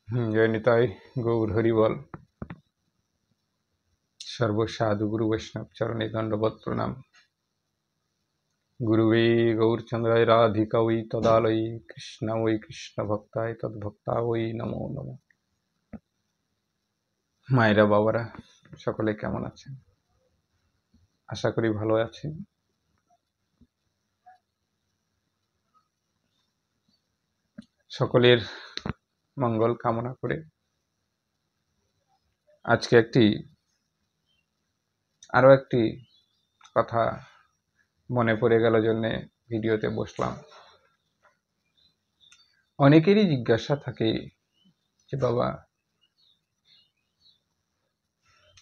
জয় নিতাই গৌর হরিবল। সর্বসাধু গুরু বৈষ্ণব চরণে দণ্ডবৎ প্রণাম। গুরুবে গৌরচন্দ্রায় রাধিকা ওই তদালয়ী কৃষ্ণ ওই কৃষ্ণ ভক্তায় তদ্ভক্তা ওই নমো নমঃ। মায়েরা বাবারা সকলে কেমন আছেন? আশা করি ভালো আছেন। সকলের মঙ্গল কামনা করে আজকে আরো একটি কথা মনে পড়ে গেল জন্যে ভিডিওতে বসলাম। অনেকেরই জিজ্ঞাসা থাকে যে বাবা,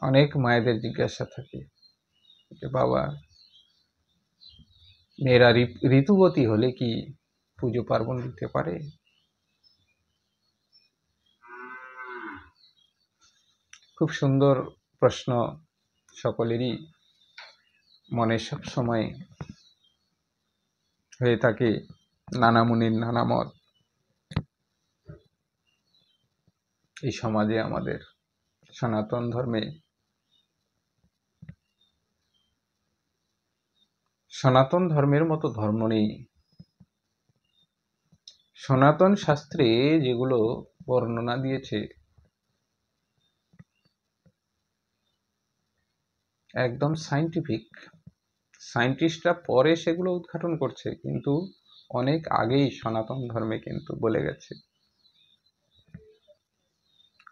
অনেক মায়েদের জিজ্ঞাসা থাকে যে বাবা, মেয়েরা ঋতুবতী হলে কি পুজো পার্বণ দিতে পারে? খুব সুন্দর প্রশ্ন, সকলেরই মনে সব সময় হয়ে থাকে। নানা মুনির নানা মত এই সমাজে, আমাদের সনাতন ধর্মে, সনাতন ধর্মের মতো ধর্ম নেই। সনাতন শাস্ত্রে যেগুলো বর্ণনা দিয়েছে একদম সাইন্টিফিক। সায়েন্টিস্টরা পরে সেগুলো উদ্ঘাটন করছে, কিন্তু অনেক আগেই সনাতন ধর্মে কিন্তু বলে গেছে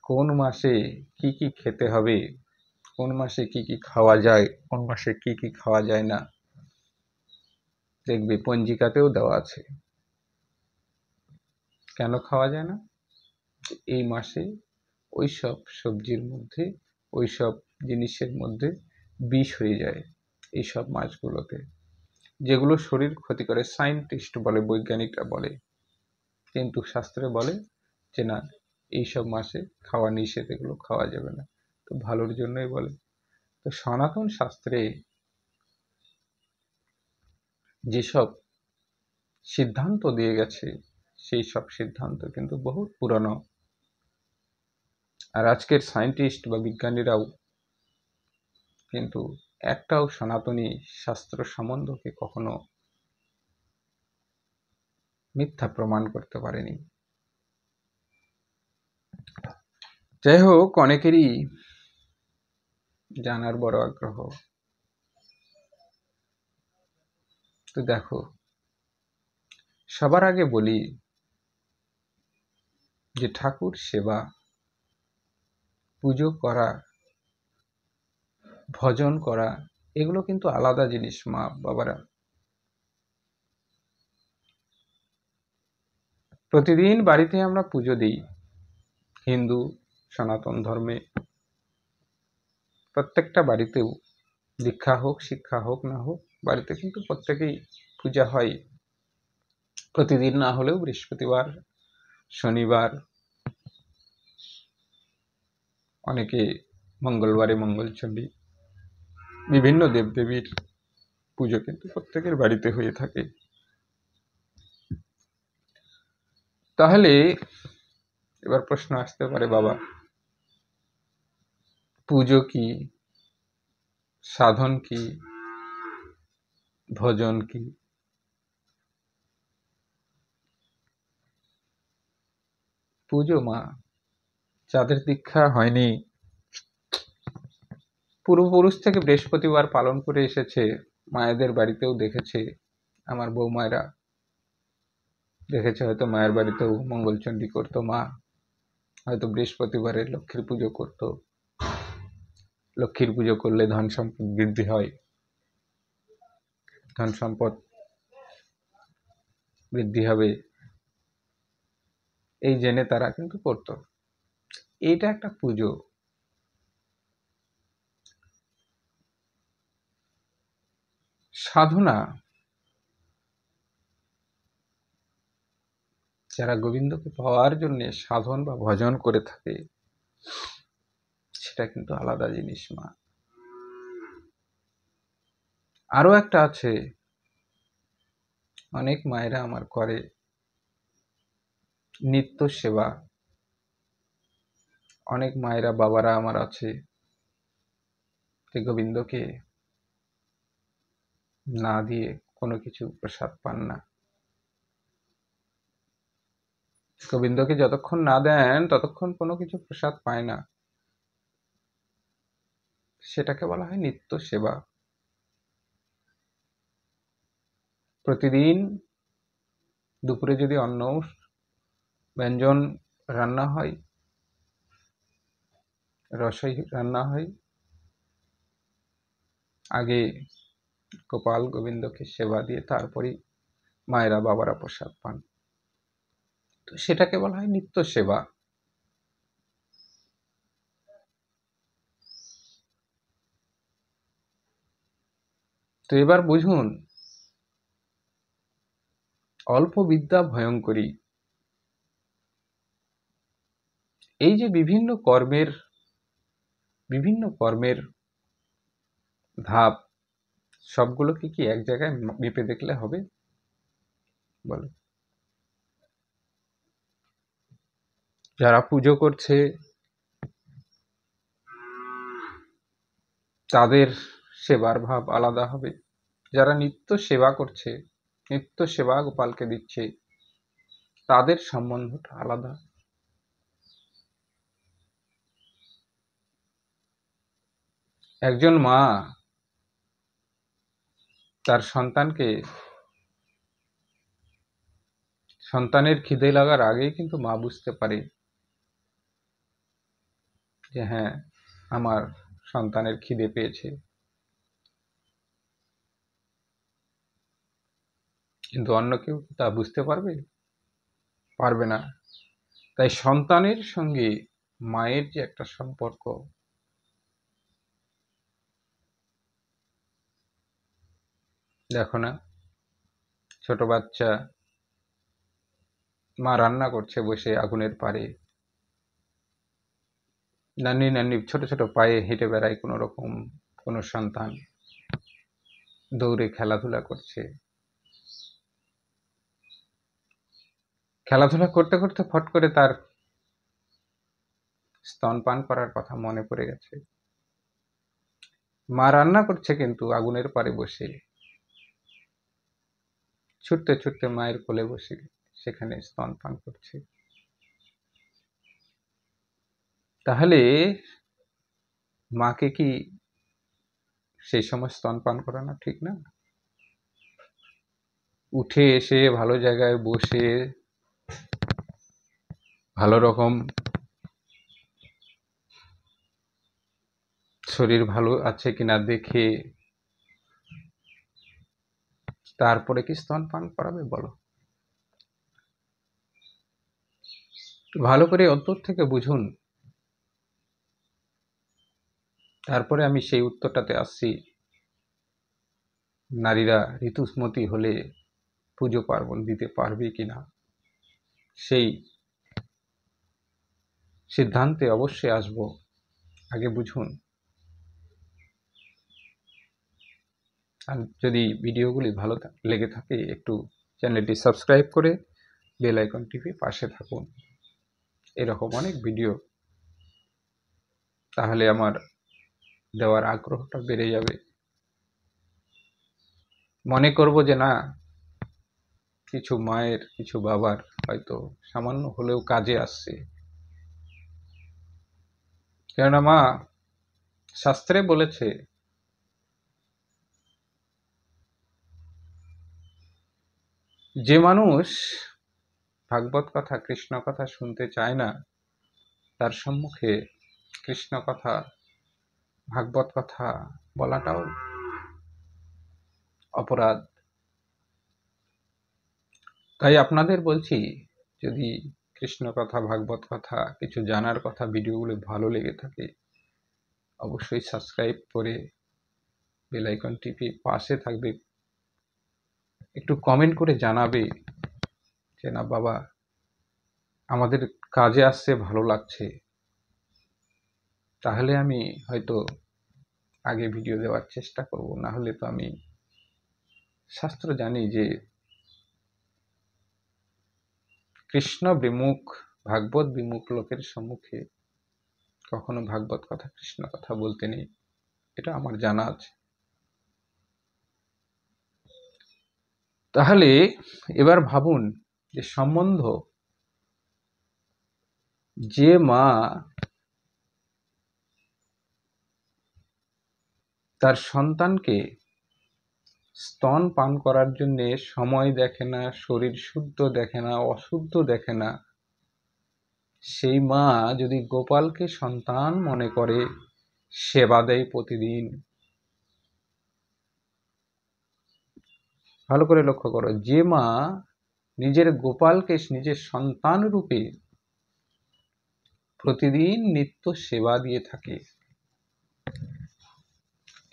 কোন মাসে কি কি খেতে হবে, কোন মাসে কি কি খাওয়া যায়, কোন মাসে কি কি খাওয়া যায় না। দেখবে পঞ্জিকাতেও দেওয়া আছে কেন খাওয়া যায় না। এই মাসে ওইসব সবজির মধ্যে, ওইসব জিনিসের মধ্যে বিষ হয়ে যায় এইসব মাছগুলোতে, যেগুলো শরীর ক্ষতি করে। সায়েন্টিস্ট বলে, বৈজ্ঞানিকরা বলে, কিন্তু শাস্ত্রে বলে যে না, এইসব মাসে খাওয়া নিষেধ, এগুলো খাওয়া যাবে না। তো ভালোর জন্যই বলে। তো সনাতন শাস্ত্রে যেসব সিদ্ধান্ত দিয়ে গেছে, সেই সব সিদ্ধান্ত কিন্তু বহু পুরানো। আর আজকের সায়েন্টিস্ট বা বিজ্ঞানীরাও কিন্তু একটাও সনাতনী শাস্ত্র সম্বন্ধকে কখনো মিথ্যা প্রমাণ করতে পারেনি। যাই হোক, অনেকেরই জানার বড় আগ্রহ। তো দেখো, সবার আগে বলি যে ঠাকুর সেবা, পুজো করা, ভজন করা, এগুলো কিন্তু আলাদা জিনিস মা বাবারা। প্রতিদিন বাড়িতে আমরা পুজো দিই। হিন্দু সনাতন ধর্মে প্রত্যেকটা বাড়িতেও, দীক্ষা হোক শিক্ষা হোক না হোক, বাড়িতে কিন্তু প্রত্যেকেই পূজা হয়। প্রতিদিন না হলেও বৃহস্পতিবার, শনিবার, অনেকে মঙ্গলবারে মঙ্গলচণ্ডী, বিভিন্ন দেবদেবীর পুজো কিন্তু প্রত্যেকের বাড়িতে হয়ে থাকে। তাহলে এবার প্রশ্ন আসতে পারে, বাবা, পুজো কি, সাধন কি, ভজন কি? পুজো মা, যাদের দীক্ষা হয়নি, পূর্বপুরুষ থেকে বৃহস্পতিবার পালন করে এসেছে, মায়েদের বাড়িতেও দেখেছে, আমার বৌমায়েরা দেখেছে, হয়তো মায়ের বাড়িতেও মঙ্গলচণ্ডী করতো মা, হয়তো বৃহস্পতিবারে লক্ষ্মীর পুজো করত। লক্ষ্মীর পুজো করলে ধন সম্পদ বৃদ্ধি হয়, ধন সম্পদ বৃদ্ধি হবে, এই জেনে তারা কিন্তু করত। এইটা একটা পুজো। সাধনা, যারা গোবিন্দকে পাওয়ার জন্য সাধন বা ভজন করে থাকে, সেটা কিন্তু আলাদা জিনিস মা। আরো একটা আছে, অনেক মায়েরা আমার করে নিত্য সেবা, অনেক মায়েরা বাবারা আমার আছে যে গোবিন্দকে না দিয়ে কোনো কিছু প্রসাদ পান না। গোবিন্দকে যতক্ষণ না দেন ততক্ষণ কোনো কিছু প্রসাদ পায় না। সেটাকে বলা হয় নিত্য সেবা। প্রতিদিন দুপুরে যদি অন্ন ব্যঞ্জন রান্না হয়, রসই রান্না হয়, আগে গোপাল গোবিন্দকে সেবা দিয়ে তারপরে মায়েরা বাবারা প্রসাদ পান। তো সেটাকে বলা হয় নিত্য সেবা। তো এবার বুঝুন, অল্প বিদ্যা ভয়ঙ্করী। এই যে বিভিন্ন কর্মের ধাপ, সবগুলোকে কি এক জায়গায় মেপে দেখলে হবে? বলো। যারা পুজো করছে তাদের সেবার ভাব আলাদা হবে। যারা নিত্য সেবা করছে, নিত্য সেবা গোপালকে দিচ্ছে, তাদের সম্বন্ধটা আলাদা। একজন মা তার সন্তানের খিদে লাগার আগেই কিন্তু মা বুঝতে পারে যে হ্যাঁ, আমার সন্তানের খিদে পেয়েছে। কিন্তু অন্য কেউ তা বুঝতে পারবে? পারবে না। তাই সন্তানের সঙ্গে মায়ের যে একটা সম্পর্ক, দেখো না, ছোট বাচ্চা মা রান্না করছে বসে আগুনের পাড়ে, নান্নি নান্নি ছোট ছোট পায়ে হেঁটে বেড়ায় কোনো রকম কোনো সন্তান, দৌড়ে খেলাধুলা করছে। খেলাধুলা করতে করতে ফট করে তার স্তনপান করার কথা মনে পড়ে গেছে। মা রান্না করছে কিন্তু আগুনের পাড়ে বসে, ছুটতে ছুটতে মায়ের কোলে বসে সেখানে স্তনপান করছে। তাহলে মাকে কি সেই সময় স্তনপান করানো ঠিক না? উঠে এসে ভালো জায়গায় বসে ভালো রকম শরীর ভালো আছে কিনা দেখে তারপরে কি স্তনপান করাবে? বলো। ভালো করে অন্তর থেকে বুঝুন, তারপরে আমি সেই উত্তরটাতে আসছি। নারীরা ঋতুস্মতি হলে পুজো পার্বণ দিতে পারবে কিনা, সেই সিদ্ধান্তে অবশ্যই আসব। আগে বুঝুন। আর যদি ভিডিওগুলি ভালো লেগে থাকে একটু চ্যানেলটি সাবস্ক্রাইব করে বেল আইকন টিপে পাশে থাকুন। এরকম অনেক ভিডিও, তাহলে আমার দেওয়ার আগ্রহটা বেড়ে যাবে। মনে করব যে না, কিছু মায়ের কিছু বাবার হয়তো সামান্য হলেও কাজে আসছে। কেননা মা শাস্ত্রে বলেছে যে মানুষ ভাগবত কথা কৃষ্ণ কথা শুনতে চায় না, তার সম্মুখে কৃষ্ণ কথা ভাগবত কথা বলাটাও অপরাধ। তাই আপনাদের বলছি, যদি কৃষ্ণ কথা ভাগবত কথা কিছু জানার কথা ভিডিওগুলো ভালো লেগে থাকে অবশ্যই সাবস্ক্রাইব করে বেল আইকন টিপে পাশে থাকবে। একটু কমেন্ট করে জানাবে যে না বাবা, আমাদের কাজে আসছে, ভালো লাগছে। তাহলে আমি হয়তো আগে ভিডিও দেওয়ার চেষ্টা করব। না হলে তো আমি শাস্ত্র জানি যে কৃষ্ণ বিমুখ ভাগবত বিমুখ লোকের সম্মুখে কখনো ভাগবত কথা, কৃষ্ণ কথা বলতে নেই, এটা আমার জানা আছে। তাহলে এবার ভাবুন যে সম্বন্ধ, যে মা তার সন্তানকে স্তন পান করার জন্য সময় দেখে না, শরীর শুদ্ধ দেখে না, অশুদ্ধ দেখে না, সেই মা যদি গোপালকে সন্তান মনে করে সেবা দেয় প্রতিদিন, ভালো করে লক্ষ্য করো, যে মা নিজের গোপালকে নিজের সন্তান রূপে প্রতিদিন নিত্য সেবা দিয়ে থাকে,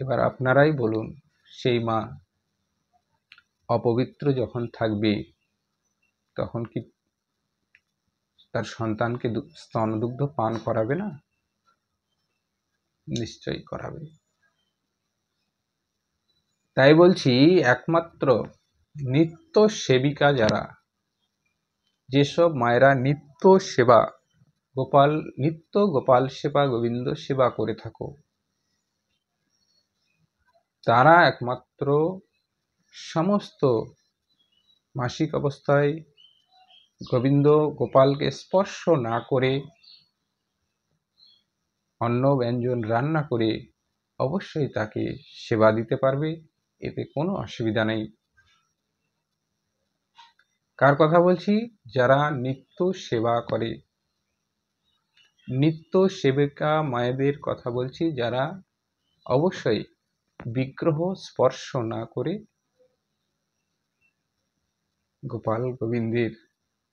এবার আপনারাই বলুন, সেই মা অপবিত্র যখন থাকবে তখন কি তার সন্তানকে স্তনদুগ্ধ পান করাবে না? নিশ্চয়ই করাবে। তাই বলছি, একমাত্র নিত্য সেবিকা যারা, যেসব মায়েরা নিত্য সেবা, নিত্য গোপাল সেবা, গোবিন্দ সেবা করে থাকো, তারা একমাত্র সমস্ত মাসিক অবস্থায় গোবিন্দ গোপালকে স্পর্শ না করে অন্ন ব্যঞ্জন রান্না করে অবশ্যই তাকে সেবা দিতে পারবে, এতে কোনো অসুবিধা নেই। কার কথা বলছি? যারা নিত্য সেবা করে, নিত্য সেবিকা মায়েদের কথা বলছি, যারা অবশ্যই বিগ্রহ স্পর্শ না করে গোপাল গোবিন্দের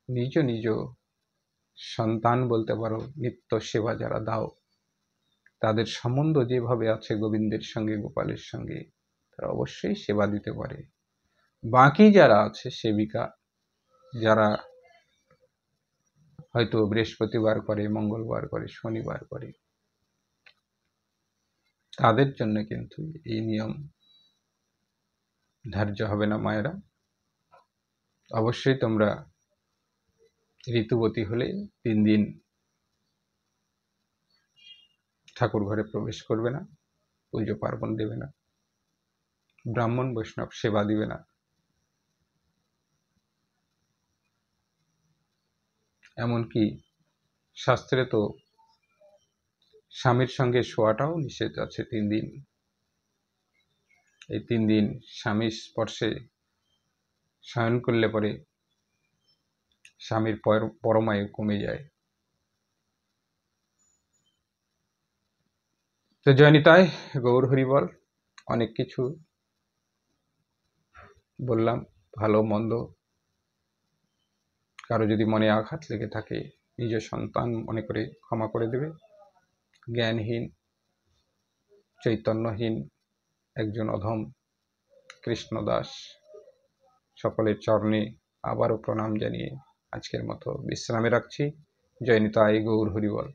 নিজ নিজ সন্তান বলতে পারো, নিত্য সেবা যারা দাও, তাদের সম্বন্ধ যেভাবে আছে গোবিন্দের সঙ্গে, গোপালের সঙ্গে, তারা অবশ্যই সেবা দিতে পারে। বাকি যারা আছে সেবিকা, যারা হয়তো বৃহস্পতিবার করে, মঙ্গলবার করে, শনিবার করে, তাদের জন্য কিন্তু এই নিয়ম ধার্য হবে না। মায়েরা অবশ্যই তোমরা ঋতুবতী হলে 3 দিন ঠাকুর ঘরে প্রবেশ করবে না, পুজো পার্বণ দেবে না, ব্রাহ্মণ বৈষ্ণব সেবা দিবে না। এমনকি শাস্ত্রে তো স্বামীর সঙ্গে শোয়াটাও নিষেধ আছে 3 দিন। এই 3 দিন স্বামীর স্পর্শে শয়ন করলে পরে স্বামীর পরমায়ু কমে যায়। তো জয়নিতাই, গৌর হরিবল। অনেক কিছু বললাম, ভালো মন্দ, কারো যদি মনে আঘাত লেগে থাকে নিজ সন্তান মনে করে ক্ষমা করে দেবে। জ্ঞানহীন, চৈতন্যহীন একজন অধম কৃষ্ণদাস, সকলের চরণে আবারও প্রণাম জানিয়ে আজকের মতো বিশ্রামে রাখছি। জয়নিতাই, গৌর হরিবল।